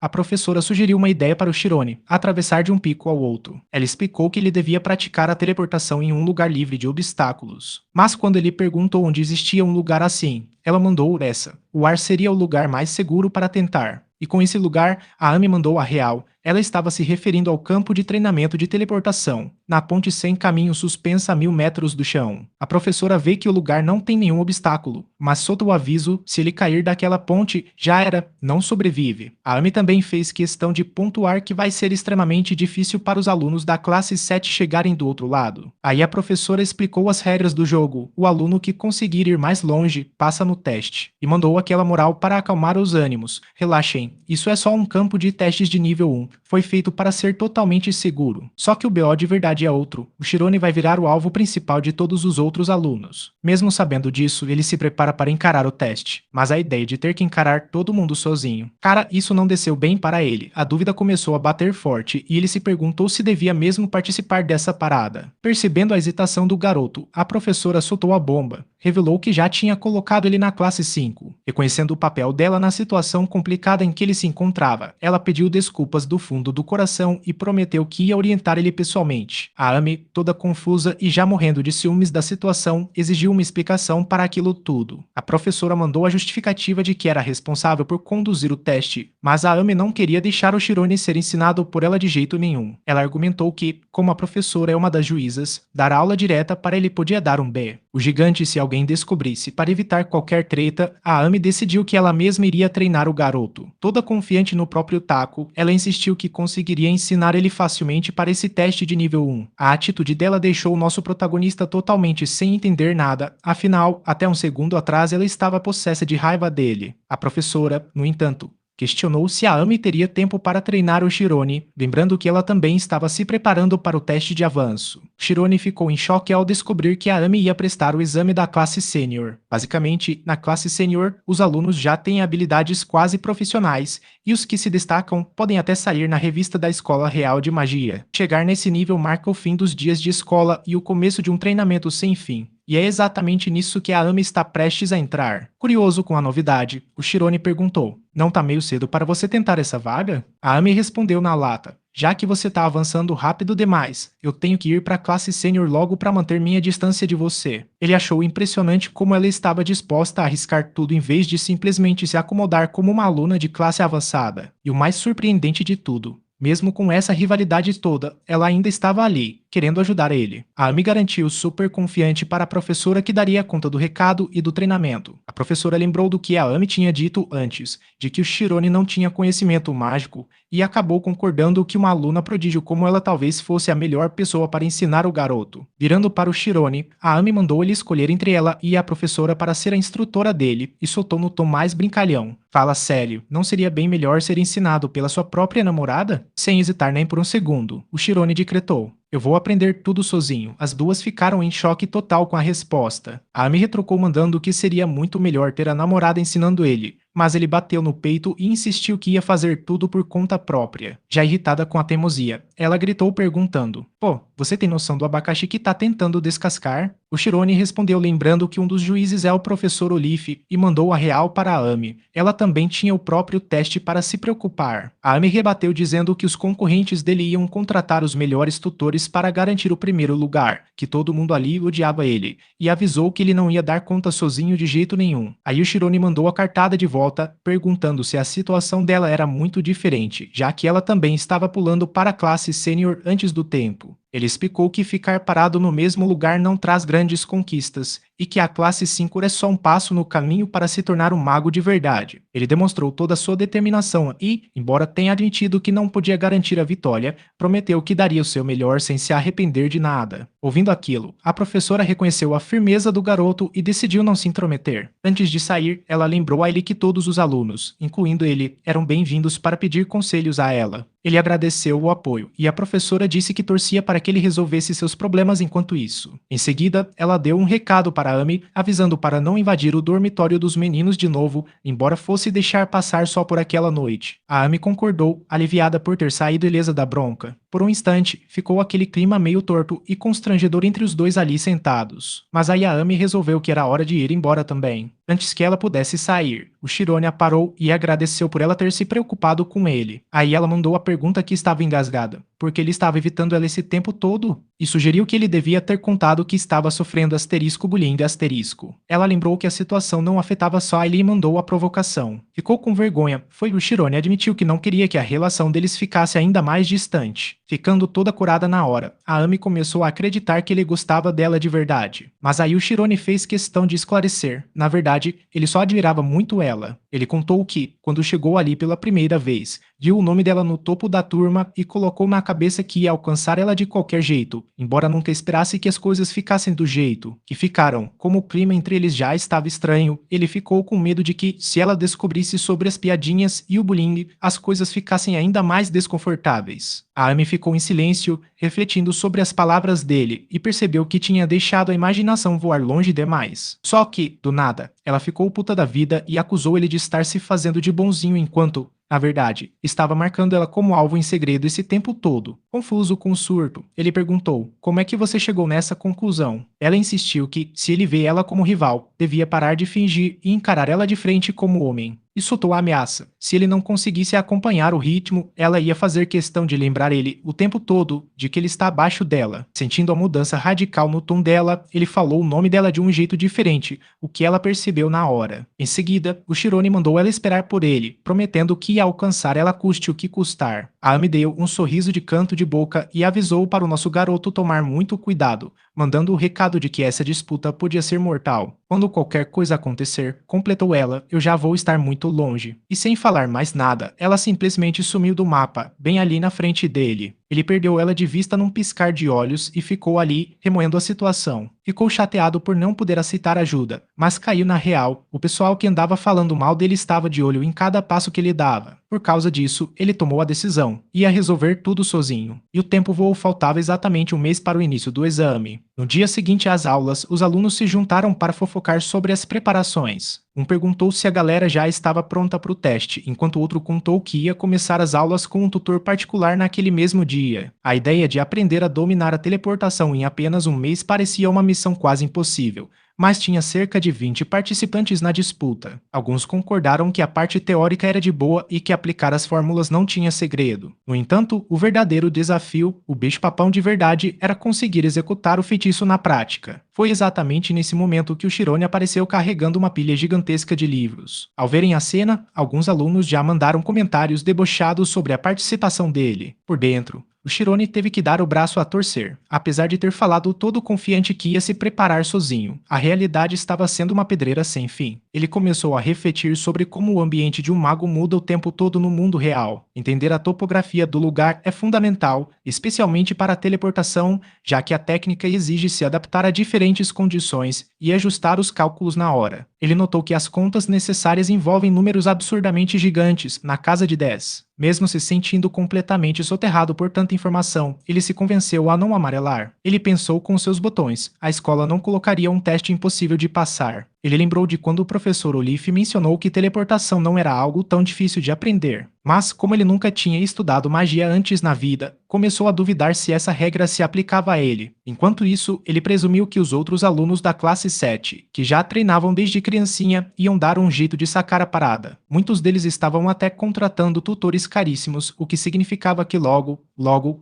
A professora sugeriu uma ideia para o Shirone, atravessar de um pico ao outro. Ela explicou que ele devia praticar a teleportação em um lugar livre de obstáculos. Mas quando ele perguntou onde existia um lugar assim, ela mandou essa. O ar seria o lugar mais seguro para tentar. E com esse lugar, a Amy mandou a real. Ela estava se referindo ao campo de treinamento de teleportação, na ponte sem caminho suspensa a 1000 metros do chão. A professora vê que o lugar não tem nenhum obstáculo, mas solta o aviso: se ele cair daquela ponte, já era, não sobrevive. A Amy também fez questão de pontuar que vai ser extremamente difícil para os alunos da classe 7 chegarem do outro lado. Aí a professora explicou as regras do jogo: o aluno que conseguir ir mais longe passa no teste, e mandou aquela moral para acalmar os ânimos. Relaxem, isso é só um campo de testes de nível 1. Foi feito para ser totalmente seguro. Só que o BO de verdade é outro. O Shirone vai virar o alvo principal de todos os outros alunos. Mesmo sabendo disso, ele se prepara para encarar o teste. Mas a ideia de ter que encarar todo mundo sozinho. Cara, isso não desceu bem para ele. A dúvida começou a bater forte e ele se perguntou se devia mesmo participar dessa parada. Percebendo a hesitação do garoto, a professora soltou a bomba. Revelou que já tinha colocado ele na classe 5. Reconhecendo o papel dela na situação complicada em que ele se encontrava, ela pediu desculpas do fundo do coração e prometeu que ia orientar ele pessoalmente. A Amy, toda confusa e já morrendo de ciúmes da situação, exigiu uma explicação para aquilo tudo. A professora mandou a justificativa de que era responsável por conduzir o teste, mas a Amy não queria deixar o Shirone ser ensinado por ela de jeito nenhum. Ela argumentou que, como a professora é uma das juízas, dar aula direta para ele podia dar um B. O gigante, se alguém descobrisse, para evitar qualquer treta, a Amy decidiu que ela mesma iria treinar o garoto. Toda confiante no próprio taco, ela insistiu que conseguiria ensinar ele facilmente para esse teste de nível 1. A atitude dela deixou o nosso protagonista totalmente sem entender nada, afinal, até um segundo atrás ela estava possessa de raiva dele. A professora, no entanto, questionou se a Amy teria tempo para treinar o Shirone, lembrando que ela também estava se preparando para o teste de avanço. Shirone ficou em choque ao descobrir que a Amy ia prestar o exame da classe Sênior. Basicamente, na classe Sênior, os alunos já têm habilidades quase profissionais, e os que se destacam podem até sair na revista da Escola Real de Magia. Chegar nesse nível marca o fim dos dias de escola e o começo de um treinamento sem fim. E é exatamente nisso que a Amy está prestes a entrar. Curioso com a novidade, o Shirone perguntou: não tá meio cedo para você tentar essa vaga? A Amy respondeu na lata: já que você tá avançando rápido demais, eu tenho que ir para a classe sênior logo para manter minha distância de você. Ele achou impressionante como ela estava disposta a arriscar tudo em vez de simplesmente se acomodar como uma aluna de classe avançada. E o mais surpreendente de tudo, mesmo com essa rivalidade toda, ela ainda estava ali, querendo ajudar ele. A Amy garantiu super confiante para a professora que daria conta do recado e do treinamento. A professora lembrou do que a Amy tinha dito antes, de que o Shirone não tinha conhecimento mágico, e acabou concordando que uma aluna prodígio como ela talvez fosse a melhor pessoa para ensinar o garoto. Virando para o Shirone, a Amy mandou ele escolher entre ela e a professora para ser a instrutora dele, e soltou no tom mais brincalhão: fala sério, não seria bem melhor ser ensinado pela sua própria namorada? Sem hesitar nem por um segundo, o Shirone decretou: eu vou aprender tudo sozinho. As duas ficaram em choque total com a resposta. A Amy retrucou mandando que seria muito melhor ter a namorada ensinando ele, mas ele bateu no peito e insistiu que ia fazer tudo por conta própria. Já irritada com a teimosia, ela gritou perguntando: pô, você tem noção do abacaxi que tá tentando descascar? O Shirone respondeu lembrando que um dos juízes é o professor Olive e mandou a real para a Amy. Ela também tinha o próprio teste para se preocupar. A Amy rebateu dizendo que os concorrentes dele iam contratar os melhores tutores para garantir o primeiro lugar, que todo mundo ali odiava ele, e avisou que ele não ia dar conta sozinho de jeito nenhum. Aí o Shirone mandou a cartada de volta, perguntando se a situação dela era muito diferente, já que ela também estava pulando para a classe sênior antes do tempo. Ele explicou que ficar parado no mesmo lugar não traz grandes conquistas, e que a classe 5 é só um passo no caminho para se tornar um mago de verdade. Ele demonstrou toda a sua determinação e, embora tenha admitido que não podia garantir a vitória, prometeu que daria o seu melhor sem se arrepender de nada. Ouvindo aquilo, a professora reconheceu a firmeza do garoto e decidiu não se intrometer. Antes de sair, ela lembrou a ele que todos os alunos, incluindo ele, eram bem-vindos para pedir conselhos a ela. Ele agradeceu o apoio, e a professora disse que torcia para que ele resolvesse seus problemas enquanto isso. Em seguida, ela deu um recado para Amy, avisando para não invadir o dormitório dos meninos de novo, embora fosse deixar passar só por aquela noite. A Amy concordou, aliviada por ter saído ilesa da bronca. Por um instante, ficou aquele clima meio torto e constrangedor entre os dois ali sentados. Mas aí a Amy resolveu que era hora de ir embora também. Antes que ela pudesse sair, o Chirone a parou e agradeceu por ela ter se preocupado com ele. Aí ela mandou a pergunta que estava engasgada, porque ele estava evitando ela esse tempo todo, e sugeriu que ele devia ter contado que estava sofrendo asterisco bullying de asterisco. Ela lembrou que a situação não afetava só ele e mandou a provocação. Ficou com vergonha, foi o Chirone admitiu que não queria que a relação deles ficasse ainda mais distante. Ficando toda curada na hora, a Amy começou a acreditar que ele gostava dela de verdade. Mas aí o Chirone fez questão de esclarecer. Na verdade, ele só admirava muito ela. Ele contou que, quando chegou ali pela primeira vez, viu o nome dela no topo da turma e colocou na cabeça que ia alcançar ela de qualquer jeito, embora nunca esperasse que as coisas ficassem do jeito que ficaram. Como o clima entre eles já estava estranho, ele ficou com medo de que, se ela descobrisse sobre as piadinhas e o bullying, as coisas ficassem ainda mais desconfortáveis. A Amy ficou em silêncio, refletindo sobre as palavras dele, e percebeu que tinha deixado a imaginação voar longe demais. Só que, do nada, ela ficou puta da vida e acusou ele de estar se fazendo de bonzinho enquanto, na verdade, estava marcando ela como alvo em segredo esse tempo todo. Confuso com o surto, ele perguntou: como é que você chegou nessa conclusão? Ela insistiu que, se ele vê ela como rival, devia parar de fingir e encarar ela de frente como homem. E soltou a ameaça. Se ele não conseguisse acompanhar o ritmo, ela ia fazer questão de lembrar ele o tempo todo de que ele está abaixo dela. Sentindo a mudança radical no tom dela, ele falou o nome dela de um jeito diferente, o que ela percebeu na hora. Em seguida, o Chirone mandou ela esperar por ele, prometendo que ia alcançar ela custe o que custar. A Amy deu um sorriso de canto de boca e avisou para o nosso garoto tomar muito cuidado, mandando o recado de que essa disputa podia ser mortal. Quando qualquer coisa acontecer, completou ela, eu já vou estar muito longe. E sem falar mais nada, ela simplesmente sumiu do mapa, bem ali na frente dele. Ele perdeu ela de vista num piscar de olhos e ficou ali, remoendo a situação. Ficou chateado por não poder aceitar ajuda, mas caiu na real. O pessoal que andava falando mal dele estava de olho em cada passo que ele dava. Por causa disso, ele tomou a decisão. Ia resolver tudo sozinho. E o tempo voou, faltava exatamente um mês para o início do exame. No dia seguinte às aulas, os alunos se juntaram para fofocar sobre as preparações. Um perguntou se a galera já estava pronta para o teste, enquanto o outro contou que ia começar as aulas com um tutor particular naquele mesmo dia. A ideia de aprender a dominar a teleportação em apenas um mês parecia uma missão quase impossível, mas tinha cerca de 20 participantes na disputa. Alguns concordaram que a parte teórica era de boa e que aplicar as fórmulas não tinha segredo. No entanto, o verdadeiro desafio, o bicho-papão de verdade, era conseguir executar o feitiço na prática. Foi exatamente nesse momento que o Chirone apareceu carregando uma pilha gigantesca de livros. Ao verem a cena, alguns alunos já mandaram comentários debochados sobre a participação dele. Por dentro, o Chirone teve que dar o braço a torcer. Apesar de ter falado todo confiante que ia se preparar sozinho, a realidade estava sendo uma pedreira sem fim. Ele começou a refletir sobre como o ambiente de um mago muda o tempo todo no mundo real. Entender a topografia do lugar é fundamental, especialmente para a teleportação, já que a técnica exige se adaptar a diferentes condições e ajustar os cálculos na hora. Ele notou que as contas necessárias envolvem números absurdamente gigantes, na casa de 10. Mesmo se sentindo completamente soterrado por tanta informação, ele se convenceu a não amarelar. Ele pensou com seus botões. A escola não colocaria um teste impossível de passar. Ele lembrou de quando o professor Olif mencionou que teleportação não era algo tão difícil de aprender. Mas, como ele nunca tinha estudado magia antes na vida, começou a duvidar se essa regra se aplicava a ele. Enquanto isso, ele presumiu que os outros alunos da classe 7, que já treinavam desde criancinha, iam dar um jeito de sacar a parada. Muitos deles estavam até contratando tutores caríssimos, o que significava que logo,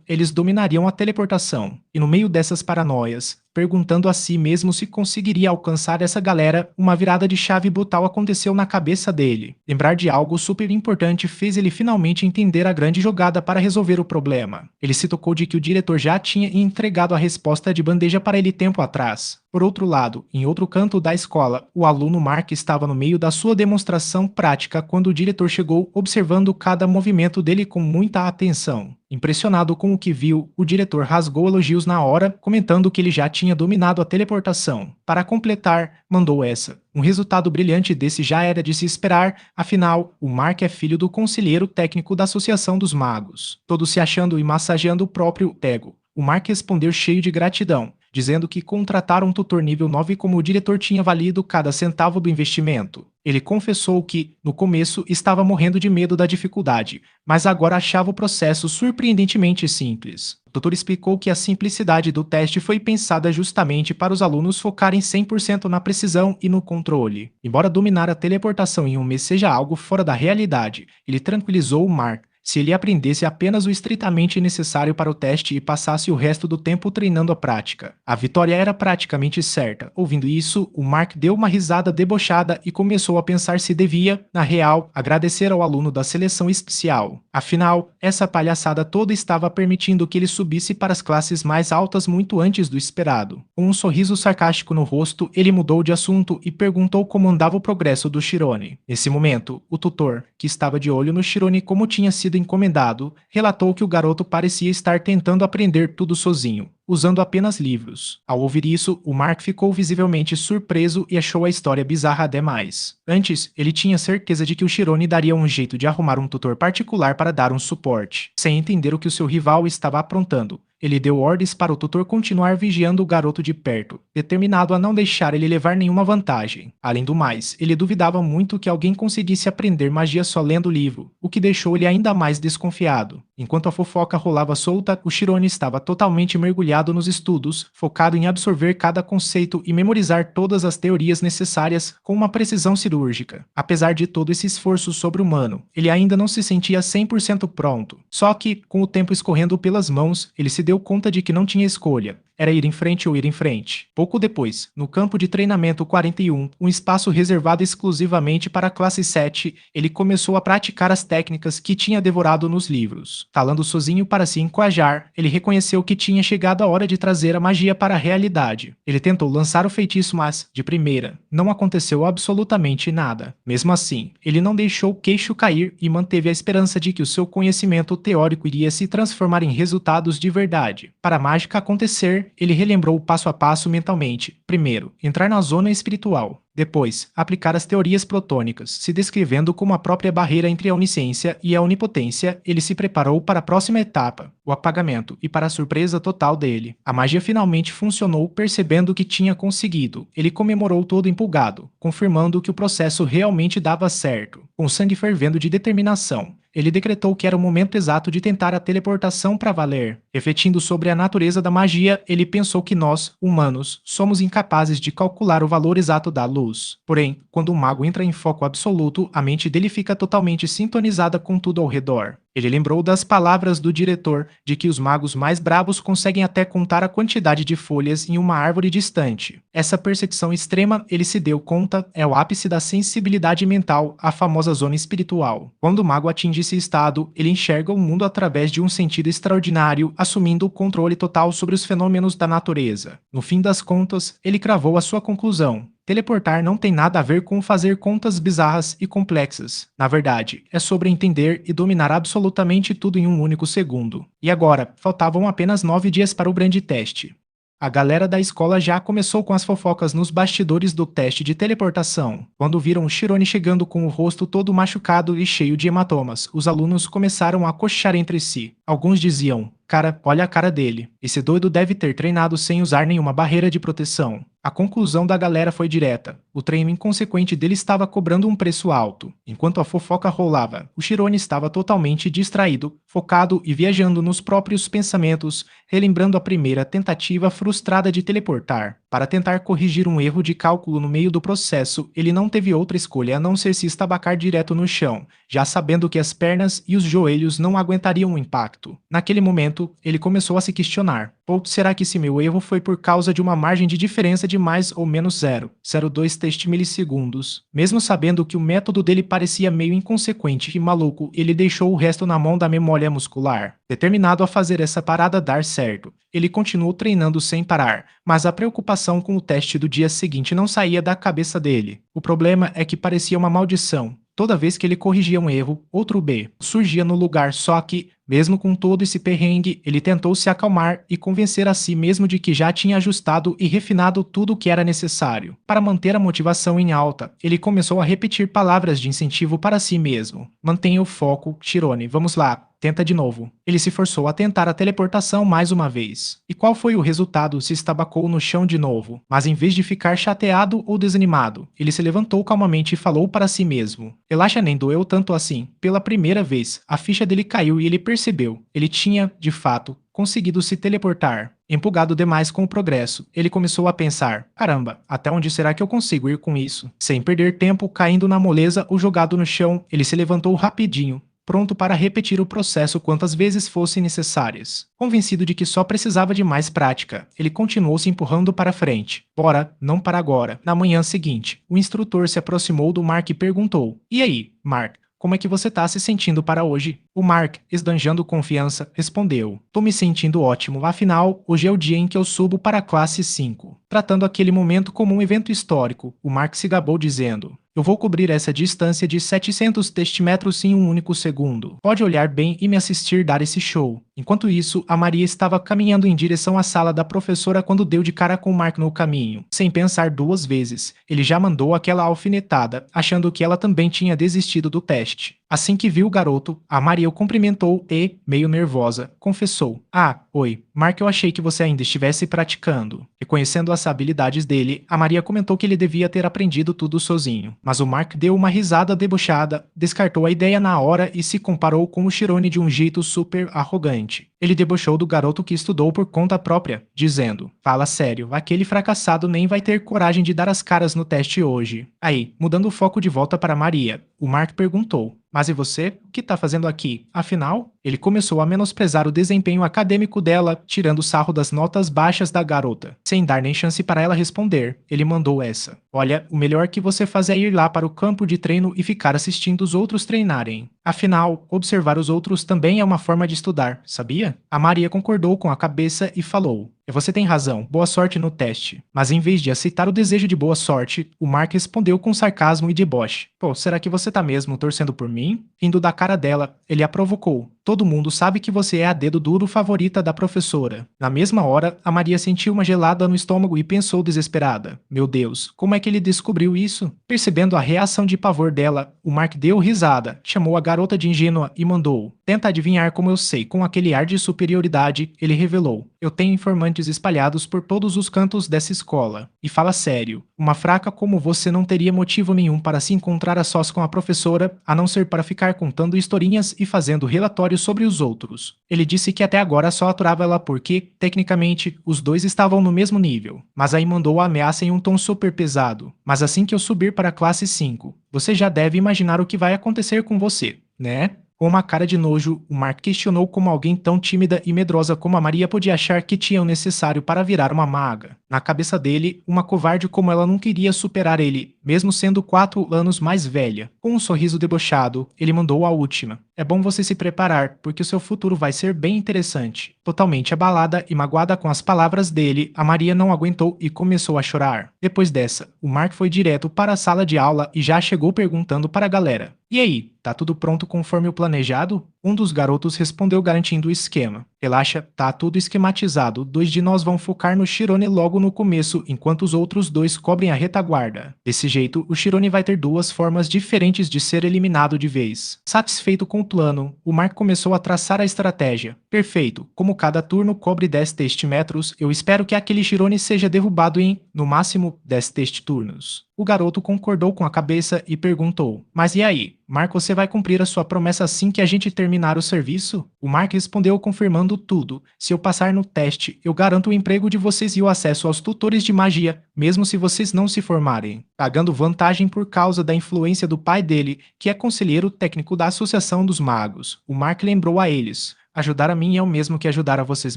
eles dominariam a teleportação. E no meio dessas paranoias, perguntando a si mesmo se conseguiria alcançar essa galera, uma virada de chave brutal aconteceu na cabeça dele. Lembrar de algo super importante fez ele finalmente entender a grande jogada para resolver o problema. Ele se tocou de que o diretor já tinha entregado a resposta de bandeja para ele tempo atrás. Por outro lado, em outro canto da escola, o aluno Mark estava no meio da sua demonstração prática quando o diretor chegou, observando cada movimento dele com muita atenção. Impressionado com o que viu, o diretor rasgou elogios na hora, comentando que ele já tinha dominado a teleportação. Para completar, mandou essa. Um resultado brilhante desse já era de se esperar, afinal, o Mark é filho do conselheiro técnico da Associação dos Magos. Todo se achando e massageando o próprio ego. O Mark respondeu cheio de gratidão. dizendo que contratar um tutor nível 9 como o diretor tinha valido cada centavo do investimento. Ele confessou que, no começo, estava morrendo de medo da dificuldade, mas agora achava o processo surpreendentemente simples. O tutor explicou que a simplicidade do teste foi pensada justamente para os alunos focarem 100% na precisão e no controle. Embora dominar a teleportação em um mês seja algo fora da realidade, ele tranquilizou o Mark. Se ele aprendesse apenas o estritamente necessário para o teste e passasse o resto do tempo treinando a prática, a vitória era praticamente certa. Ouvindo isso, o Mark deu uma risada debochada e começou a pensar se devia, na real, agradecer ao aluno da seleção especial. Afinal, essa palhaçada toda estava permitindo que ele subisse para as classes mais altas muito antes do esperado. Com um sorriso sarcástico no rosto, ele mudou de assunto e perguntou como andava o progresso do Shirone. Nesse momento, o tutor, que estava de olho no Shirone como tinha sido encomendado, relatou que o garoto parecia estar tentando aprender tudo sozinho, usando apenas livros. Ao ouvir isso, o Mark ficou visivelmente surpreso e achou a história bizarra demais. Antes, ele tinha certeza de que o Shirone daria um jeito de arrumar um tutor particular para dar um suporte, sem entender o que o seu rival estava aprontando. Ele deu ordens para o tutor continuar vigiando o garoto de perto, determinado a não deixar ele levar nenhuma vantagem. Além do mais, ele duvidava muito que alguém conseguisse aprender magia só lendo o livro, o que deixou ele ainda mais desconfiado. Enquanto a fofoca rolava solta, o Shirone estava totalmente mergulhado nos estudos, focado em absorver cada conceito e memorizar todas as teorias necessárias com uma precisão cirúrgica. Apesar de todo esse esforço sobre-humano, ele ainda não se sentia 100% pronto. Só que, com o tempo escorrendo pelas mãos, ele se deu conta de que não tinha escolha. Era ir em frente ou ir em frente. Pouco depois, no campo de treinamento 41, um espaço reservado exclusivamente para a classe 7, ele começou a praticar as técnicas que tinha devorado nos livros. Falando sozinho para se encorajar, ele reconheceu que tinha chegado a hora de trazer a magia para a realidade. Ele tentou lançar o feitiço, mas, de primeira, não aconteceu absolutamente nada. Mesmo assim, ele não deixou o queixo cair e manteve a esperança de que o seu conhecimento teórico iria se transformar em resultados de verdade. Para a mágica acontecer, ele relembrou o passo a passo mentalmente. Primeiro, entrar na zona espiritual. Depois, aplicar as teorias protônicas, se descrevendo como a própria barreira entre a onisciência e a onipotência, ele se preparou para a próxima etapa, o apagamento, e para a surpresa total dele, a magia finalmente funcionou, percebendo que tinha conseguido. Ele comemorou todo empolgado, confirmando que o processo realmente dava certo. Com o sangue fervendo de determinação, ele decretou que era o momento exato de tentar a teleportação para valer. Refletindo sobre a natureza da magia, ele pensou que nós, humanos, somos incapazes de calcular o valor exato da luz. Porém, quando o mago entra em foco absoluto, a mente dele fica totalmente sintonizada com tudo ao redor. Ele lembrou das palavras do diretor de que os magos mais bravos conseguem até contar a quantidade de folhas em uma árvore distante. Essa percepção extrema, ele se deu conta, é o ápice da sensibilidade mental, a famosa zona espiritual. Quando o mago atinge esse estado, ele enxerga o mundo através de um sentido extraordinário, assumindo o controle total sobre os fenômenos da natureza. No fim das contas, ele cravou a sua conclusão. Teleportar não tem nada a ver com fazer contas bizarras e complexas. Na verdade, é sobre entender e dominar absolutamente tudo em um único segundo. E agora, faltavam apenas 9 dias para o grande teste. A galera da escola já começou com as fofocas nos bastidores do teste de teleportação. Quando viram o Shirone chegando com o rosto todo machucado e cheio de hematomas, os alunos começaram a cochichar entre si. Alguns diziam: "Cara, olha a cara dele. Esse doido deve ter treinado sem usar nenhuma barreira de proteção." A conclusão da galera foi direta. O treino inconsequente dele estava cobrando um preço alto. Enquanto a fofoca rolava, o Shirone estava totalmente distraído, focado e viajando nos próprios pensamentos, relembrando a primeira tentativa frustrada de teleportar. Para tentar corrigir um erro de cálculo no meio do processo, ele não teve outra escolha a não ser se estabacar direto no chão, já sabendo que as pernas e os joelhos não aguentariam o impacto. Naquele momento, ele começou a se questionar: ou será que esse meu erro foi por causa de uma margem de diferença de mais ou menos 0,02 milissegundos? Mesmo sabendo que o método dele parecia meio inconsequente e maluco, ele deixou o resto na mão da memória muscular. Determinado a fazer essa parada dar certo, ele continuou treinando sem parar, mas a preocupação com o teste do dia seguinte não saía da cabeça dele. O problema é que parecia uma maldição. Toda vez que ele corrigia um erro, outro B surgia no lugar, só que, mesmo com todo esse perrengue, ele tentou se acalmar e convencer a si mesmo de que já tinha ajustado e refinado tudo o que era necessário. Para manter a motivação em alta, ele começou a repetir palavras de incentivo para si mesmo. Mantenha o foco, Shirone, vamos lá. tenta de novo. Ele se forçou a tentar a teleportação mais uma vez. E qual foi o resultado? Se estabacou no chão de novo. Mas em vez de ficar chateado ou desanimado, ele se levantou calmamente e falou para si mesmo. Relaxa, nem doeu tanto assim. Pela primeira vez, a ficha dele caiu e ele percebeu. Ele tinha, de fato, conseguido se teleportar. Empolgado demais com o progresso, ele começou a pensar: caramba, até onde será que eu consigo ir com isso? Sem perder tempo caindo na moleza ou jogado no chão, ele se levantou rapidinho, pronto para repetir o processo quantas vezes fossem necessárias. Convencido de que só precisava de mais prática, ele continuou se empurrando para frente. Bora, não para agora. Na manhã seguinte, o instrutor se aproximou do Mark e perguntou: e aí, Mark? Como é que você tá se sentindo para hoje? O Mark, esbanjando confiança, respondeu: tô me sentindo ótimo, afinal, hoje é o dia em que eu subo para a classe 5. Tratando aquele momento como um evento histórico, o Mark se gabou dizendo: eu vou cobrir essa distância de 700 testmetros em um único segundo. Pode olhar bem e me assistir dar esse show. Enquanto isso, a Maria estava caminhando em direção à sala da professora quando deu de cara com o Mark no caminho. Sem pensar duas vezes, ele já mandou aquela alfinetada, achando que ela também tinha desistido do teste. Assim que viu o garoto, a Maria o cumprimentou e, meio nervosa, confessou: ah, oi, Mark, eu achei que você ainda estivesse praticando. Reconhecendo as habilidades dele, a Maria comentou que ele devia ter aprendido tudo sozinho. Mas o Mark deu uma risada debochada, descartou a ideia na hora e se comparou com o Chirone de um jeito super arrogante. Ele debochou do garoto que estudou por conta própria, dizendo: fala sério, aquele fracassado nem vai ter coragem de dar as caras no teste hoje. Aí, mudando o foco de volta para Maria, o Mark perguntou: mas e você? O que tá fazendo aqui? Afinal, ele começou a menosprezar o desempenho acadêmico dela, tirando sarro das notas baixas da garota. Sem dar nem chance para ela responder, ele mandou essa: olha, o melhor que você faz é ir lá para o campo de treino e ficar assistindo os outros treinarem. Afinal, observar os outros também é uma forma de estudar, sabia? A Maria concordou com a cabeça e falou: você tem razão, boa sorte no teste. Mas em vez de aceitar o desejo de boa sorte, o Mark respondeu com sarcasmo e deboche: pô, será que você tá mesmo torcendo por mim? Rindo da cara dela, ele a provocou: todo mundo sabe que você é a dedo duro favorita da professora. Na mesma hora, a Maria sentiu uma gelada no estômago e pensou desesperada: meu Deus, como é que ele descobriu isso? Percebendo a reação de pavor dela, o Mark deu risada, chamou a garota de ingênua e mandou: tenta adivinhar como eu sei. Com aquele ar de superioridade, ele revelou: eu tenho informantes espalhados por todos os cantos dessa escola. E fala sério, uma fraca como você não teria motivo nenhum para se encontrar a sós com a professora, a não ser para ficar contando historinhas e fazendo relatórios sobre os outros. Ele disse que até agora só aturava ela porque, tecnicamente, os dois estavam no mesmo nível. Mas aí mandou a ameaça em um tom super pesado: mas assim que eu subir para a classe 5, você já deve imaginar o que vai acontecer com você, né? Com uma cara de nojo, o Mark questionou como alguém tão tímida e medrosa como a Maria podia achar que tinha o necessário para virar uma maga. Na cabeça dele, uma covarde como ela não queria superar ele, mesmo sendo 4 anos mais velha. Com um sorriso debochado, ele mandou a última: é bom você se preparar, porque o seu futuro vai ser bem interessante. Totalmente abalada e magoada com as palavras dele, a Maria não aguentou e começou a chorar. Depois dessa, o Mark foi direto para a sala de aula e já chegou perguntando para a galera: e aí, tá tudo pronto conforme o planejado? Um dos garotos respondeu garantindo o esquema: relaxa, tá tudo esquematizado, 2 de nós vão focar no Chirone logo no começo, enquanto os outros 2 cobrem a retaguarda. Desse jeito, o Chirone vai ter 2 formas diferentes de ser eliminado de vez. Satisfeito com o plano, o Mark começou a traçar a estratégia. Perfeito, como cada turno cobre 10 testmetros, eu espero que aquele Chirone seja derrubado em, no máximo, 10 testturnos. O garoto concordou com a cabeça e perguntou: mas e aí, Mark, você vai cumprir a sua promessa assim que a gente terminar o serviço? O Mark respondeu confirmando tudo: se eu passar no teste, eu garanto o emprego de vocês e o acesso aos tutores de magia, mesmo se vocês não se formarem. Pagando vantagem por causa da influência do pai dele, que é conselheiro técnico da Associação dos Magos, o Mark lembrou a eles: ajudar a mim é o mesmo que ajudar a vocês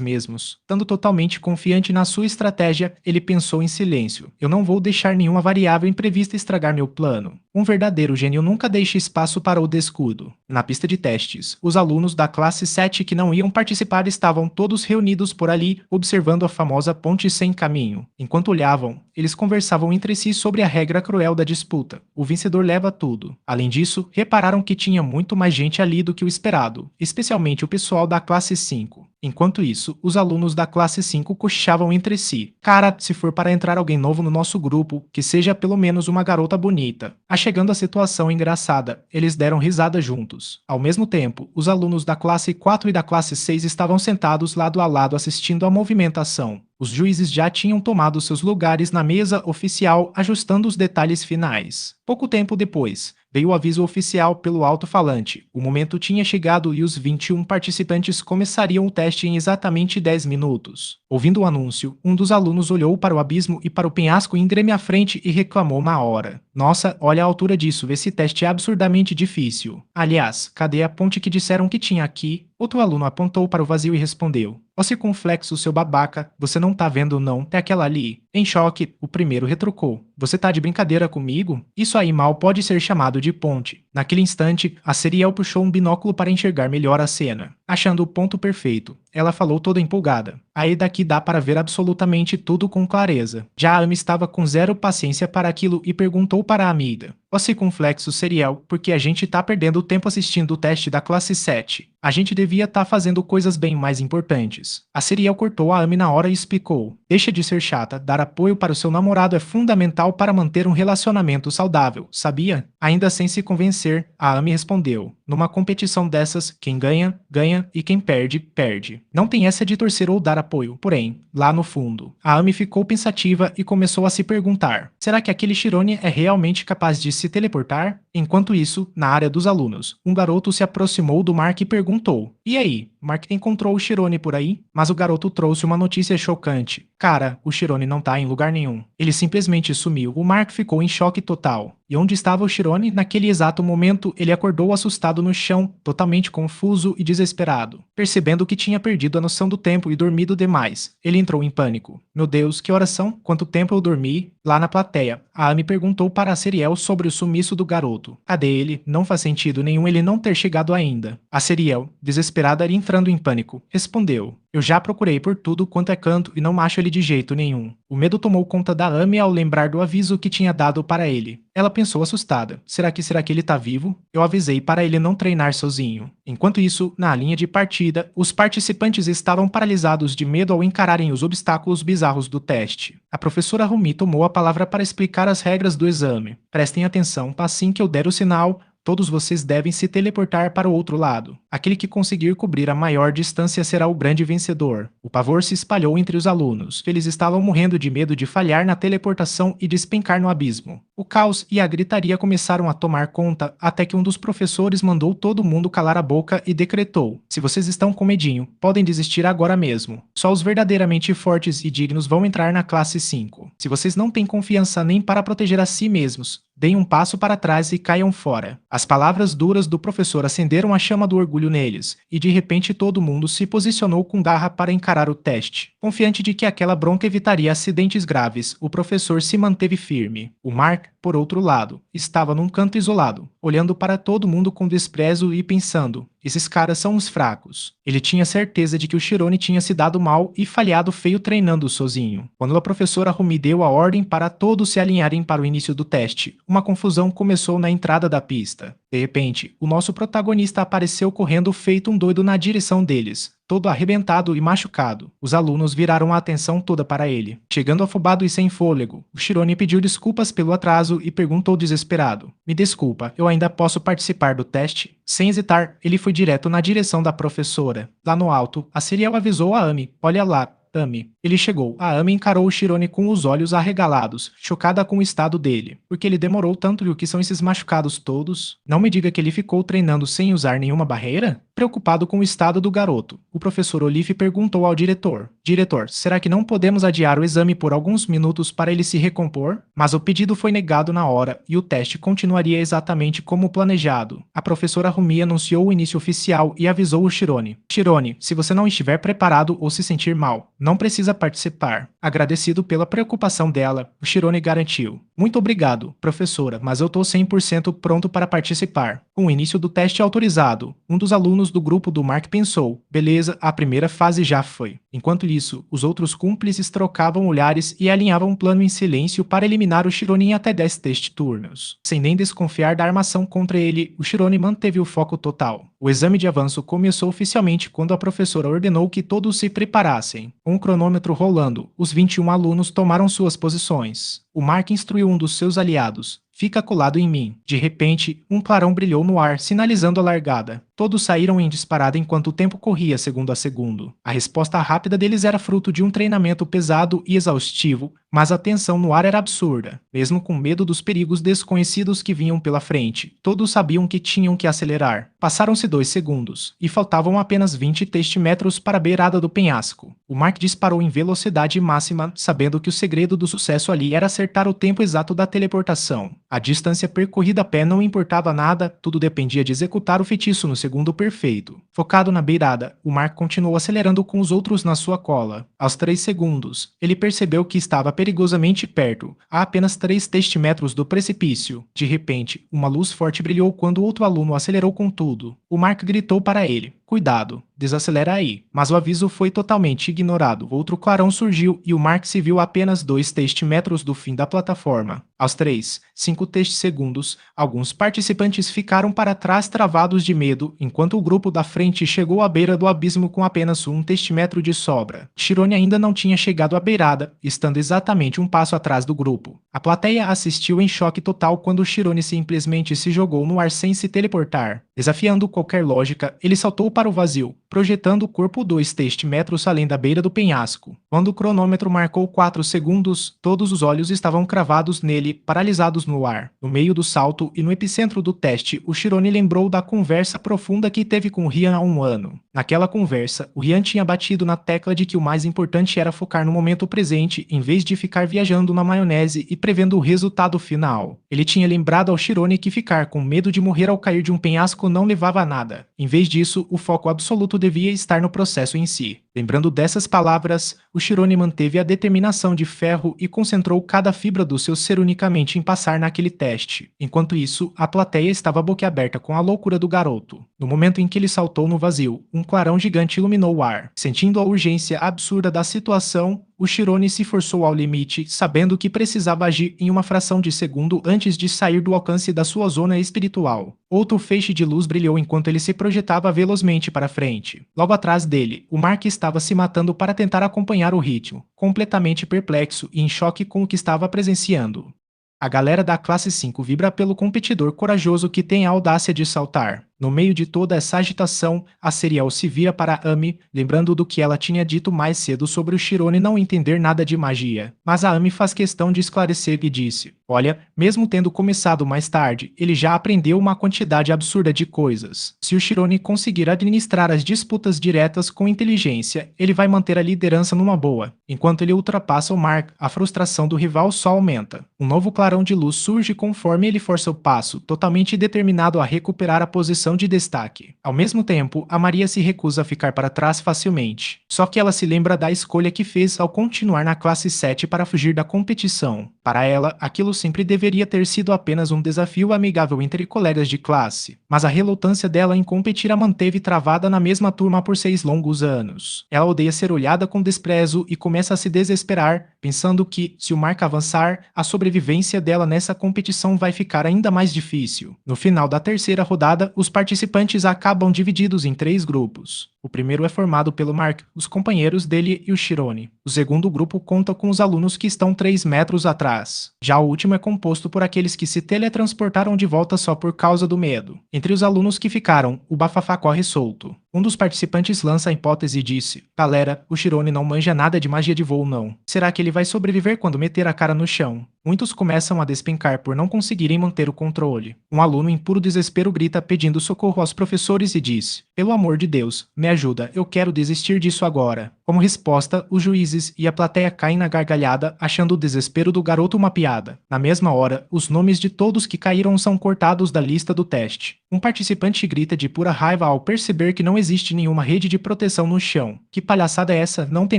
mesmos. Estando totalmente confiante na sua estratégia, ele pensou em silêncio: eu não vou deixar nenhuma variável imprevista estragar meu plano. Um verdadeiro gênio nunca deixa espaço para o descuido. Na pista de testes, os alunos da classe 7 que não iam participar estavam todos reunidos por ali, observando a famosa ponte sem caminho. Enquanto olhavam, eles conversavam entre si sobre a regra cruel da disputa: o vencedor leva tudo. Além disso, repararam que tinha muito mais gente ali do que o esperado, especialmente o pessoal da classe 5. Enquanto isso, os alunos da classe 5 cochichavam entre si. Cara, se for para entrar alguém novo no nosso grupo, que seja pelo menos uma garota bonita. Achegando a situação engraçada, eles deram risada juntos. Ao mesmo tempo, os alunos da classe 4 e da classe 6 estavam sentados lado a lado assistindo à movimentação. Os juízes já tinham tomado seus lugares na mesa oficial, ajustando os detalhes finais. Pouco tempo depois, veio o aviso oficial pelo alto-falante. O momento tinha chegado e os 21 participantes começariam o teste em exatamente 10 minutos. Ouvindo o anúncio, um dos alunos olhou para o abismo e para o penhasco íngreme à frente e reclamou na hora. Nossa, olha a altura disso, esse teste é absurdamente difícil. Aliás, cadê a ponte que disseram que tinha aqui? Outro aluno apontou para o vazio e respondeu: ó circunflexo, seu babaca, você não tá vendo não, é aquela ali. Em choque, o primeiro retrucou: você tá de brincadeira comigo? Isso aí mal pode ser chamado de ponte. Naquele instante, a Seriel puxou um binóculo para enxergar melhor a cena. Achando o ponto perfeito, ela falou toda empolgada: aí daqui dá para ver absolutamente tudo com clareza. Já a Amy estava com zero paciência para aquilo e perguntou para a amiga: ó circunflexo Seriel, porque a gente tá perdendo tempo assistindo o teste da classe 7. A gente devia estar fazendo coisas bem mais importantes. A Seriel cortou a Amy na hora e explicou: deixa de ser chata, dar apoio para o seu namorado é fundamental para manter um relacionamento saudável, sabia? Ainda sem se convencer, a Amy respondeu: numa competição dessas, quem ganha, ganha e quem perde, perde. Não tem essa de torcer ou dar apoio, porém, lá no fundo, a Amy ficou pensativa e começou a se perguntar: será que aquele Chirone é realmente capaz de se teleportar? Enquanto isso, na área dos alunos, um garoto se aproximou do Mark e perguntou: e aí, Mark encontrou o Chirone por aí? Mas o garoto trouxe uma notícia chocante. Cara, o Chirone não tá em lugar nenhum. Ele simplesmente sumiu. O Mark ficou em choque total. E onde estava o Chirone? Naquele exato momento, ele acordou assustado no chão, totalmente confuso e desesperado. Percebendo que tinha perdido a noção do tempo e dormido demais, ele entrou em pânico. Meu Deus, que horas são? Quanto tempo eu dormi? Lá na plateia, a Amy perguntou para a Seriel sobre o sumiço do garoto. Cadê ele? Não faz sentido nenhum ele não ter chegado ainda. A Seriel, desesperada e entrando em pânico, respondeu: eu já procurei por tudo quanto é canto e não acho ele de jeito nenhum. O medo tomou conta da Amy ao lembrar do aviso que tinha dado para ele. Ela pensou assustada: será que ele tá vivo? Eu avisei para ele não treinar sozinho. Enquanto isso, na linha de partida, os participantes estavam paralisados de medo ao encararem os obstáculos bizarros do teste. A professora Rumi tomou a palavra para explicar as regras do exame. Prestem atenção, assim que eu der o sinal, todos vocês devem se teleportar para o outro lado. Aquele que conseguir cobrir a maior distância será o grande vencedor. O pavor se espalhou entre os alunos. Eles estavam morrendo de medo de falhar na teleportação e despencar no abismo. O caos e a gritaria começaram a tomar conta até que um dos professores mandou todo mundo calar a boca e decretou: se vocês estão com medinho, podem desistir agora mesmo. Só os verdadeiramente fortes e dignos vão entrar na classe 5. Se vocês não têm confiança nem para proteger a si mesmos, deem um passo para trás e caiam fora. As palavras duras do professor acenderam a chama do orgulho neles, e de repente todo mundo se posicionou com garra para encarar o teste. Confiante de que aquela bronca evitaria acidentes graves, o professor se manteve firme. O Mark, por outro lado, estava num canto isolado, olhando para todo mundo com desprezo e pensando: esses caras são uns fracos. Ele tinha certeza de que o Chirone tinha se dado mal e falhado feio treinando sozinho. Quando a professora Rumi deu a ordem para todos se alinharem para o início do teste, uma confusão começou na entrada da pista. De repente, o nosso protagonista apareceu correndo feito um doido na direção deles, todo arrebentado e machucado. Os alunos viraram a atenção toda para ele. Chegando afobado e sem fôlego, o Chirone pediu desculpas pelo atraso e perguntou desesperado: me desculpa, eu ainda posso participar do teste? Sem hesitar, ele foi direto na direção da professora. Lá no alto, a Seriel avisou a Amy: olha lá, Amy. Ele chegou. A Amy encarou o Chirone com os olhos arregalados, chocada com o estado dele. Porque ele demorou tanto e o que são esses machucados todos? Não me diga que ele ficou treinando sem usar nenhuma barreira? Preocupado com o estado do garoto, o professor Olive perguntou ao diretor: diretor, será que não podemos adiar o exame por alguns minutos para ele se recompor? Mas o pedido foi negado na hora e o teste continuaria exatamente como planejado. A professora Rumi anunciou o início oficial e avisou o Chirone: Chirone, se você não estiver preparado ou se sentir mal, não precisa participar. Agradecido pela preocupação dela, o Chirone garantiu: muito obrigado, professora, mas eu tô 100% pronto para participar. Com o início do teste autorizado, um dos alunos do grupo do Mark pensou: beleza, a primeira fase já foi. Enquanto isso, os outros cúmplices trocavam olhares e alinhavam um plano em silêncio para eliminar o Chirone em até 10 teste turnos. Sem nem desconfiar da armação contra ele, o Chirone manteve o foco total. O exame de avanço começou oficialmente quando a professora ordenou que todos se preparassem. Com o cronômetro rolando, os 21 alunos tomaram suas posições. O Mark instruiu um dos seus aliados: "Fica colado em mim." De repente, um clarão brilhou no ar, sinalizando a largada. Todos saíram em disparada enquanto o tempo corria segundo a segundo. A resposta rápida deles era fruto de um treinamento pesado e exaustivo, mas a tensão no ar era absurda. Mesmo com medo dos perigos desconhecidos que vinham pela frente, todos sabiam que tinham que acelerar. Passaram-se 2 segundos, e faltavam apenas 20 teste-metros para a beirada do penhasco. O Mark disparou em velocidade máxima, sabendo que o segredo do sucesso ali era acertar o tempo exato da teleportação. A distância percorrida a pé não importava nada, tudo dependia de executar o feitiço no segundo perfeito. Focado na beirada, o Mark continuou acelerando com os outros na sua cola. Aos 3 segundos, ele percebeu que estava perigosamente perto, a apenas 3 teste-metros do precipício. De repente, uma luz forte brilhou quando outro aluno acelerou com tudo. O Mark gritou para ele: "Cuidado, desacelera aí." Mas o aviso foi totalmente ignorado. Outro clarão surgiu e o Mark se viu a apenas 2 teste-metros do fim da plataforma. Aos 3, 5 teste-segundos, alguns participantes ficaram para trás travados de medo, enquanto o grupo da frente chegou à beira do abismo com apenas 1 teste-metro de sobra. Chirone ainda não tinha chegado à beirada, estando exatamente um passo atrás do grupo. A plateia assistiu em choque total quando Chirone simplesmente se jogou no ar sem se teleportar. Desafiando qualquer lógica, ele saltou para o vazio, projetando o corpo 2 teste-metros além da beira do penhasco. Quando o cronômetro marcou 4 segundos, todos os olhos estavam cravados nele, paralisados no ar. No meio do salto e no epicentro do teste, o Chirone lembrou da conversa profunda que teve com Rian há um ano. Naquela conversa, o Rian tinha batido na tecla de que o mais importante era focar no momento presente, em vez de ficar viajando na maionese e prevendo o resultado final. Ele tinha lembrado ao Chirone que ficar com medo de morrer ao cair de um penhasco não levava a nada. Em vez disso, o foco absoluto devia estar no processo em si. Lembrando dessas palavras, o Chirone manteve a determinação de ferro e concentrou cada fibra do seu ser unicamente em passar naquele teste. Enquanto isso, a plateia estava boquiaberta com a loucura do garoto. No momento em que ele saltou no vazio, um clarão gigante iluminou o ar. Sentindo a urgência absurda da situação, o Chirone se forçou ao limite, sabendo que precisava agir em uma fração de segundo antes de sair do alcance da sua zona espiritual. Outro feixe de luz brilhou enquanto ele se projetava velozmente para frente. Logo atrás dele, o Mark estava se matando para tentar acompanhar o ritmo, completamente perplexo e em choque com o que estava presenciando. A galera da classe 5 vibra pelo competidor corajoso que tem a audácia de saltar. No meio de toda essa agitação, a Serial se vira para Amy, lembrando do que ela tinha dito mais cedo sobre o Chirone não entender nada de magia. Mas a Amy faz questão de esclarecer e disse: "Olha, mesmo tendo começado mais tarde, ele já aprendeu uma quantidade absurda de coisas. Se o Chirone conseguir administrar as disputas diretas com inteligência, ele vai manter a liderança numa boa." Enquanto ele ultrapassa o Mark, a frustração do rival só aumenta. Um novo clarão de luz surge conforme ele força o passo, totalmente determinado a recuperar a posição de destaque. Ao mesmo tempo, a Maria se recusa a ficar para trás facilmente. Só que ela se lembra da escolha que fez ao continuar na classe 7 para fugir da competição. Para ela, aquilo sempre deveria ter sido apenas um desafio amigável entre colegas de classe. Mas a relutância dela em competir a manteve travada na mesma turma por 6 longos anos. Ela odeia ser olhada com desprezo e começa a se desesperar, pensando que, se o Mark avançar, a sobrevivência dela nessa competição vai ficar ainda mais difícil. No final da terceira rodada, os participantes acabam divididos em 3 grupos. O primeiro é formado pelo Mark, os companheiros dele e o Chirone. O segundo grupo conta com os alunos que estão 3 metros atrás. Já o último é composto por aqueles que se teletransportaram de volta só por causa do medo. Entre os alunos que ficaram, o bafafá corre solto. Um dos participantes lança a hipótese e disse: "Galera, o Chirone não manja nada de magia de voo não. Será que ele vai sobreviver quando meter a cara no chão?" Muitos começam a despencar por não conseguirem manter o controle. Um aluno em puro desespero grita pedindo socorro aos professores e diz: "Pelo amor de Deus, me ajuda, eu quero desistir disso agora." Como resposta, os juízes e a plateia caem na gargalhada, achando o desespero do garoto uma piada. Na mesma hora, os nomes de todos que caíram são cortados da lista do teste. Um participante grita de pura raiva ao perceber que não existe nenhuma rede de proteção no chão. "Que palhaçada é essa? Não tem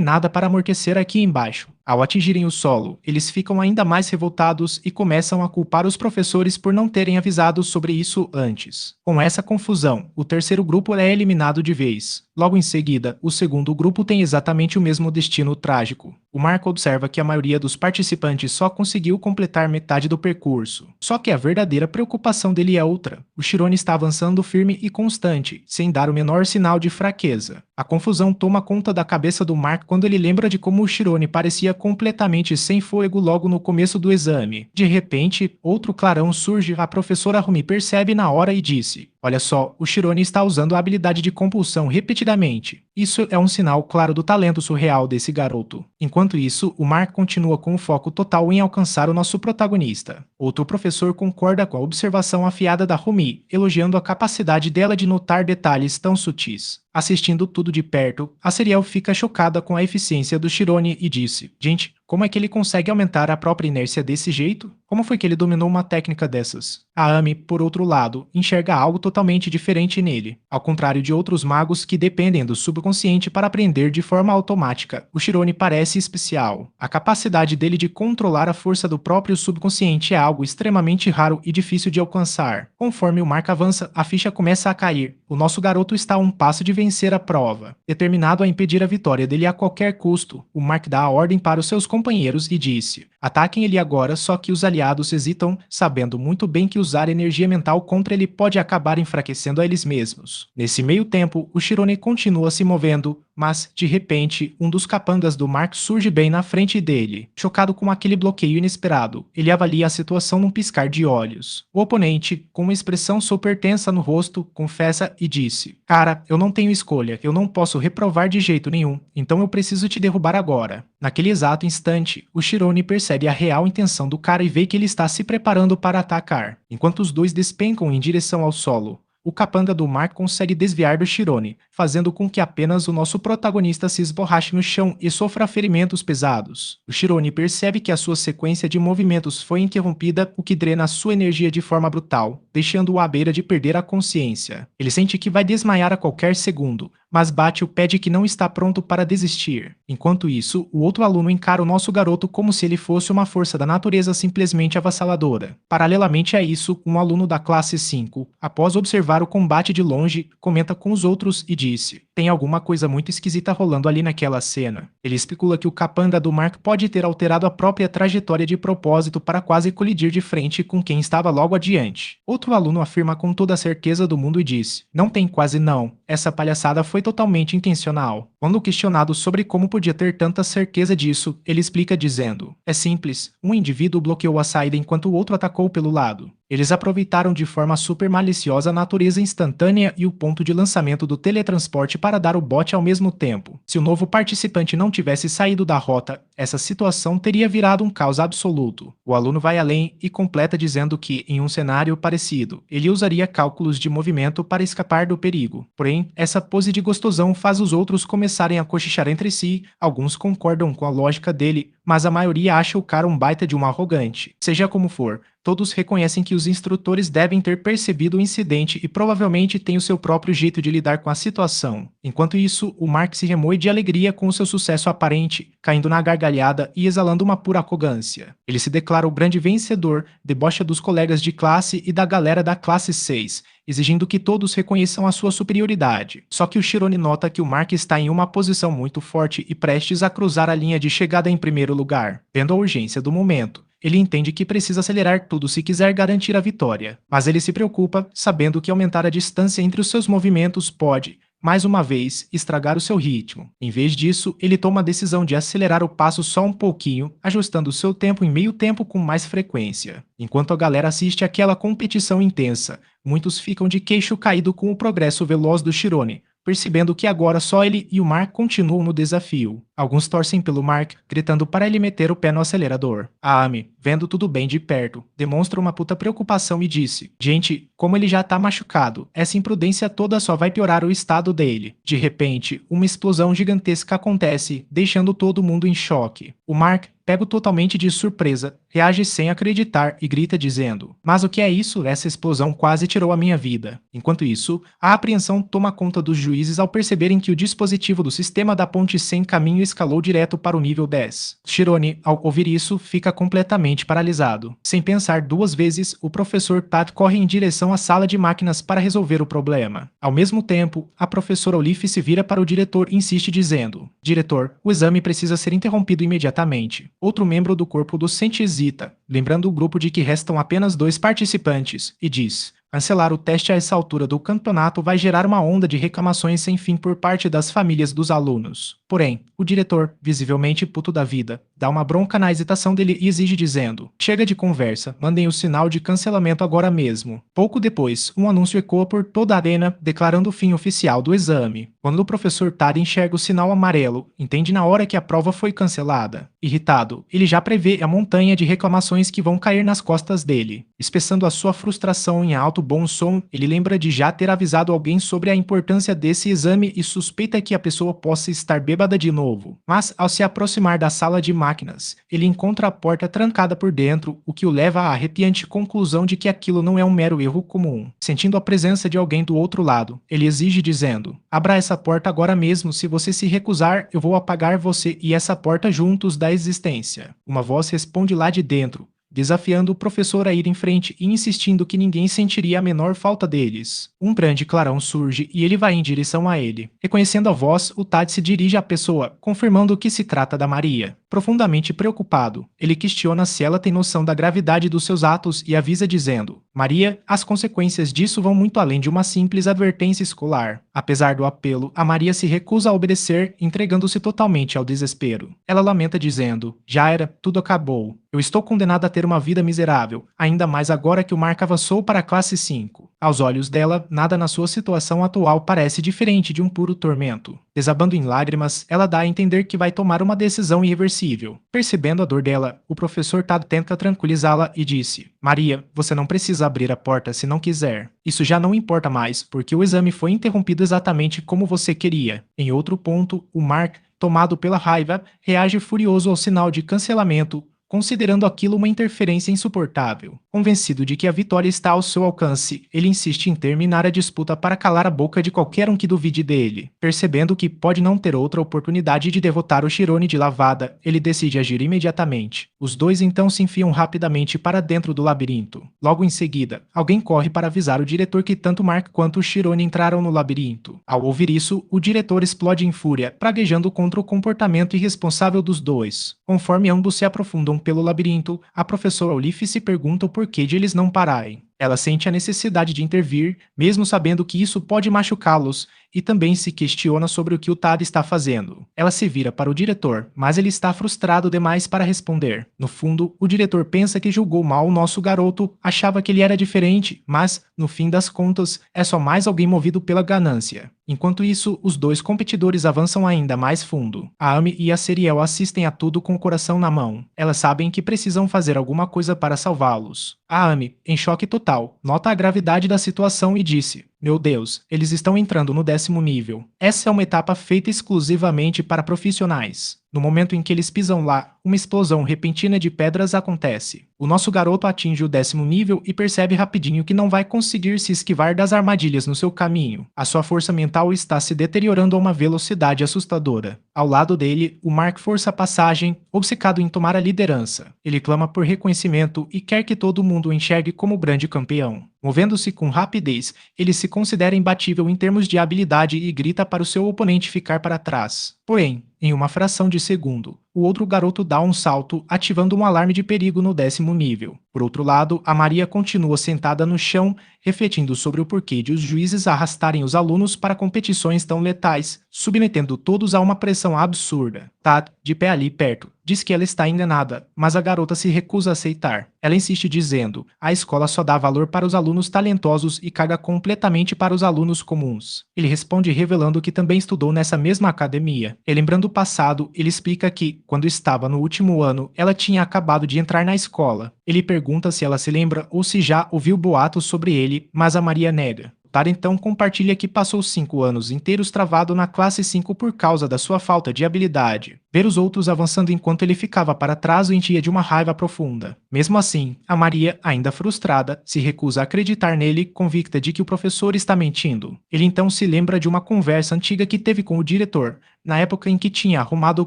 nada para amortecer aqui embaixo." Ao atingirem o solo, eles ficam ainda mais revoltados e começam a culpar os professores por não terem avisado sobre isso antes. Com essa confusão, o terceiro grupo é eliminado de vez. Logo em seguida, o segundo grupo tem exatamente o mesmo destino trágico. O Mark observa que a maioria dos participantes só conseguiu completar metade do percurso. Só que a verdadeira preocupação dele é outra. O Shirone está avançando firme e constante, sem dar o menor sinal de fraqueza. A confusão toma conta da cabeça do Mark quando ele lembra de como o Shirone parecia completamente sem fôlego logo no começo do exame. De repente, outro clarão surge. A professora Rumi percebe na hora e disse: "Olha só, o Shirone está usando a habilidade de compulsão repetidamente. Isso é um sinal claro do talento surreal desse garoto." Enquanto isso, o Mark continua com o foco total em alcançar o nosso protagonista. Outro professor concorda com a observação afiada da Rumi, elogiando a capacidade dela de notar detalhes tão sutis. Assistindo tudo de perto, a Serial fica chocada com a eficiência do Shirone e disse: "Gente, como é que ele consegue aumentar a própria inércia desse jeito? Como foi que ele dominou uma técnica dessas?" A Amy, por outro lado, enxerga algo totalmente diferente nele. Ao contrário de outros magos que dependem do subconsciente para aprender de forma automática, o Shirone parece especial. A capacidade dele de controlar a força do próprio subconsciente é algo extremamente raro e difícil de alcançar. Conforme o Mark avança, a ficha começa a cair. O nosso garoto está a um passo de vencer a prova. Determinado a impedir a vitória dele a qualquer custo, o Mark dá a ordem para os seus companheiros e disse: "Ataquem ele agora", só que os aliados hesitam, sabendo muito bem que usar energia mental contra ele pode acabar enfraquecendo a eles mesmos. Nesse meio tempo, o Shirone continua se movendo, mas, de repente, um dos capangas do Mark surge bem na frente dele. Chocado com aquele bloqueio inesperado, ele avalia a situação num piscar de olhos. O oponente, com uma expressão super tensa no rosto, confessa e disse: "Cara, eu não tenho escolha, eu não posso reprovar de jeito nenhum, então eu preciso te derrubar agora." Naquele exato instante, o Shirone percebe a real intenção do cara e vê que ele está se preparando para atacar. Enquanto os dois despencam em direção ao solo, o capanga do Mark consegue desviar do Shirone, fazendo com que apenas o nosso protagonista se esborrache no chão e sofra ferimentos pesados. O Shirone percebe que a sua sequência de movimentos foi interrompida, o que drena sua energia de forma brutal, deixando-o à beira de perder a consciência. Ele sente que vai desmaiar a qualquer segundo, mas bate o pé de que não está pronto para desistir. Enquanto isso, o outro aluno encara o nosso garoto como se ele fosse uma força da natureza simplesmente avassaladora. Paralelamente a isso, um aluno da classe 5, após observar o combate de longe, comenta com os outros e disse: "Tem alguma coisa muito esquisita rolando ali naquela cena." Ele especula que o capanga do Mark pode ter alterado a própria trajetória de propósito para quase colidir de frente com quem estava logo adiante. Outro aluno afirma com toda a certeza do mundo e disse: "Não tem quase não. Essa palhaçada foi totalmente intencional." Quando questionado sobre como podia ter tanta certeza disso, ele explica dizendo: "É simples, um indivíduo bloqueou a saída enquanto o outro atacou pelo lado. Eles aproveitaram de forma super maliciosa a natureza instantânea e o ponto de lançamento do teletransporte para dar o bote ao mesmo tempo. Se o novo participante não tivesse saído da rota, essa situação teria virado um caos absoluto." O aluno vai além e completa dizendo que, em um cenário parecido, ele usaria cálculos de movimento para escapar do perigo. Porém, essa pose de gostosão faz os outros começarem a cochichar entre si. Alguns concordam com a lógica dele, mas a maioria acha o cara um baita de um arrogante. Seja como for, todos reconhecem que os instrutores devem ter percebido o incidente e provavelmente têm o seu próprio jeito de lidar com a situação. Enquanto isso, o Mark se remoe de alegria com o seu sucesso aparente, caindo na gargalhada e exalando uma pura arrogância. Ele se declara o grande vencedor, debocha dos colegas de classe e da galera da classe 6, exigindo que todos reconheçam a sua superioridade. Só que o Shirone nota que o Mark está em uma posição muito forte e prestes a cruzar a linha de chegada em primeiro lugar. Vendo a urgência do momento, ele entende que precisa acelerar tudo se quiser garantir a vitória. Mas ele se preocupa, sabendo que aumentar a distância entre os seus movimentos pode, mais uma vez, estragar o seu ritmo. Em vez disso, ele toma a decisão de acelerar o passo só um pouquinho, ajustando o seu tempo em meio tempo com mais frequência. Enquanto a galera assiste àquela competição intensa, muitos ficam de queixo caído com o progresso veloz do Shirone, percebendo que agora só ele e o Mark continuam no desafio. Alguns torcem pelo Mark, gritando para ele meter o pé no acelerador. A Amy, vendo tudo bem de perto, demonstra uma puta preocupação e disse: "Gente, como ele já tá machucado, essa imprudência toda só vai piorar o estado dele." De repente, uma explosão gigantesca acontece, deixando todo mundo em choque. O Mark, pego totalmente de surpresa, reage sem acreditar e grita dizendo: "Mas o que é isso? Essa explosão quase tirou a minha vida." Enquanto isso, a apreensão toma conta dos juízes ao perceberem que o dispositivo do sistema da ponte sem caminho escalou direto para o nível 10. Shirone, ao ouvir isso, fica completamente paralisado. Sem pensar duas vezes, o professor Tad corre em direção à sala de máquinas para resolver o problema. Ao mesmo tempo, a professora Olive se vira para o diretor e insiste dizendo: Diretor, o exame precisa ser interrompido imediatamente. Outro membro do corpo docente hesita, lembrando o grupo de que restam apenas 2 participantes, e diz: cancelar o teste a essa altura do campeonato vai gerar uma onda de reclamações sem fim por parte das famílias dos alunos. Porém, o diretor, visivelmente puto da vida, dá uma bronca na hesitação dele e exige dizendo: chega de conversa, mandem o sinal de cancelamento agora mesmo. Pouco depois, um anúncio ecoa por toda a arena declarando o fim oficial do exame. Quando o professor Tad enxerga o sinal amarelo, entende na hora que a prova foi cancelada. Irritado, ele já prevê a montanha de reclamações que vão cair nas costas dele. Expressando a sua frustração em alto bom som, ele lembra de já ter avisado alguém sobre a importância desse exame e suspeita que a pessoa possa estar bêbada de novo. Mas, ao se aproximar da sala de máquinas, ele encontra a porta trancada por dentro, o que o leva à arrepiante conclusão de que aquilo não é um mero erro comum. Sentindo a presença de alguém do outro lado, ele exige dizendo: abra essa porta agora mesmo, se você se recusar, eu vou apagar você e essa porta juntos da existência. Uma voz responde lá de dentro, desafiando o professor a ir em frente e insistindo que ninguém sentiria a menor falta deles. Um grande clarão surge e ele vai em direção a ele. Reconhecendo a voz, o Tad se dirige à pessoa, confirmando que se trata da Maria. Profundamente preocupado, ele questiona se ela tem noção da gravidade dos seus atos e avisa dizendo: Maria, as consequências disso vão muito além de uma simples advertência escolar. Apesar do apelo, a Maria se recusa a obedecer, entregando-se totalmente ao desespero. Ela lamenta dizendo: já era, tudo acabou. Eu estou condenada a ter uma vida miserável, ainda mais agora que o Mark avançou para a classe 5. Aos olhos dela, nada na sua situação atual parece diferente de um puro tormento. Desabando em lágrimas, ela dá a entender que vai tomar uma decisão irreversível. Percebendo a dor dela, o professor Tad tenta tranquilizá-la e disse: Maria, você não precisa abrir a porta se não quiser. Isso já não importa mais, porque o exame foi interrompido exatamente como você queria. Em outro ponto, o Mark, tomado pela raiva, reage furioso ao sinal de cancelamento, considerando aquilo uma interferência insuportável. Convencido de que a vitória está ao seu alcance, ele insiste em terminar a disputa para calar a boca de qualquer um que duvide dele. Percebendo que pode não ter outra oportunidade de derrotar o Shirone de lavada, ele decide agir imediatamente. Os dois então se enfiam rapidamente para dentro do labirinto. Logo em seguida, alguém corre para avisar o diretor que tanto Mark quanto o Shirone entraram no labirinto. Ao ouvir isso, o diretor explode em fúria, praguejando contra o comportamento irresponsável dos dois. Conforme ambos se aprofundam pelo labirinto, a professora Olive se pergunta o porquê de eles não pararem. Ela sente a necessidade de intervir, mesmo sabendo que isso pode machucá-los, e também se questiona sobre o que o Tad está fazendo. Ela se vira para o diretor, mas ele está frustrado demais para responder. No fundo, o diretor pensa que julgou mal o nosso garoto, achava que ele era diferente, mas, no fim das contas, é só mais alguém movido pela ganância. Enquanto isso, os dois competidores avançam ainda mais fundo. A Amy e a Seriel assistem a tudo com o coração na mão. Elas sabem que precisam fazer alguma coisa para salvá-los. A Amy, em choque total, nota a gravidade da situação e disse: meu Deus, eles estão entrando no 10º nível. Essa é uma etapa feita exclusivamente para profissionais. No momento em que eles pisam lá, uma explosão repentina de pedras acontece. O nosso garoto atinge o 10º nível e percebe rapidinho que não vai conseguir se esquivar das armadilhas no seu caminho. A sua força mental está se deteriorando a uma velocidade assustadora. Ao lado dele, o Mark força a passagem, obcecado em tomar a liderança. Ele clama por reconhecimento e quer que todo mundo o enxergue como grande campeão. Movendo-se com rapidez, ele se considera imbatível em termos de habilidade e grita para o seu oponente ficar para trás. Porém, em uma fração de segundo, o outro garoto dá um salto, ativando um alarme de perigo no 10º nível. Por outro lado, a Maria continua sentada no chão, refletindo sobre o porquê de os juízes arrastarem os alunos para competições tão letais, submetendo todos a uma pressão absurda. Tad, de pé ali perto, diz que ela está enganada, mas a garota se recusa a aceitar. Ela insiste dizendo: a escola só dá valor para os alunos talentosos e caga completamente para os alunos comuns. Ele responde revelando que também estudou nessa mesma academia. E lembrando o passado, ele explica que, quando estava no último ano, ela tinha acabado de entrar na escola. Ele pergunta se ela se lembra ou se já ouviu boatos sobre ele, mas a Maria nega. Tara então compartilha que passou 5 anos inteiros travado na classe 5 por causa da sua falta de habilidade. Ver os outros avançando enquanto ele ficava para trás o enchia de uma raiva profunda. Mesmo assim, a Maria, ainda frustrada, se recusa a acreditar nele, convicta de que o professor está mentindo. Ele então se lembra de uma conversa antiga que teve com o diretor, na época em que tinha arrumado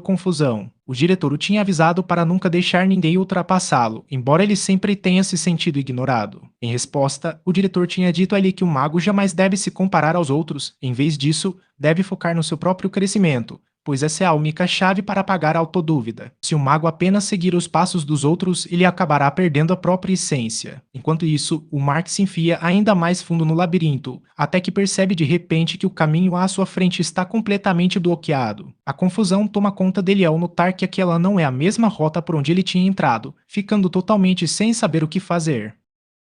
confusão. O diretor o tinha avisado para nunca deixar ninguém ultrapassá-lo, embora ele sempre tenha se sentido ignorado. Em resposta, o diretor tinha dito a ele que o mago jamais deve se comparar aos outros, em vez disso, deve focar no seu próprio crescimento, pois essa é a única chave para apagar a autodúvida. Se o mago apenas seguir os passos dos outros, ele acabará perdendo a própria essência. Enquanto isso, o Mark se enfia ainda mais fundo no labirinto, até que percebe de repente que o caminho à sua frente está completamente bloqueado. A confusão toma conta dele ao notar que aquela não é a mesma rota por onde ele tinha entrado, ficando totalmente sem saber o que fazer.